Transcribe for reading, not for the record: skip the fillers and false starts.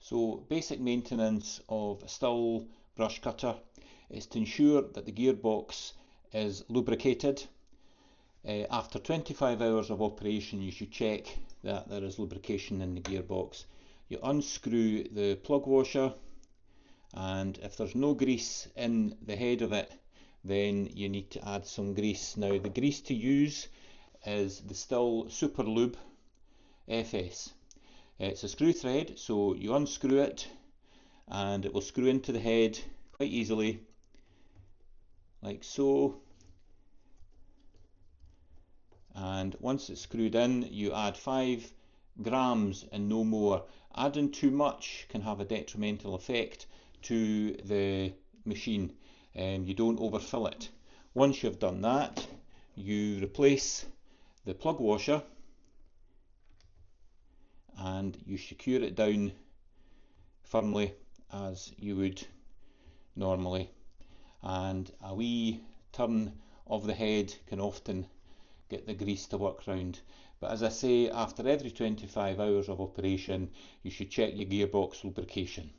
So basic maintenance of a Stihl brush cutter is to ensure that the gearbox is lubricated. After 25 hours of operation, you should check that there is lubrication in the gearbox. You unscrew the plug washer, and if there's no grease in the head of it, then you need to add some grease. Now the grease to use is the Stihl Super Lube FS. It's a screw thread, so you unscrew it and it will screw into the head quite easily, like so. And once it's screwed in, you add 5 grams and no more. Adding too much can have a detrimental effect to the machine. You don't overfill it. Once you've done that, you replace the plug washer and you secure it down firmly as you would normally. And a wee turn of the head can often get the grease to work round. But as I say, after every 25 hours of operation, you should check your gearbox lubrication.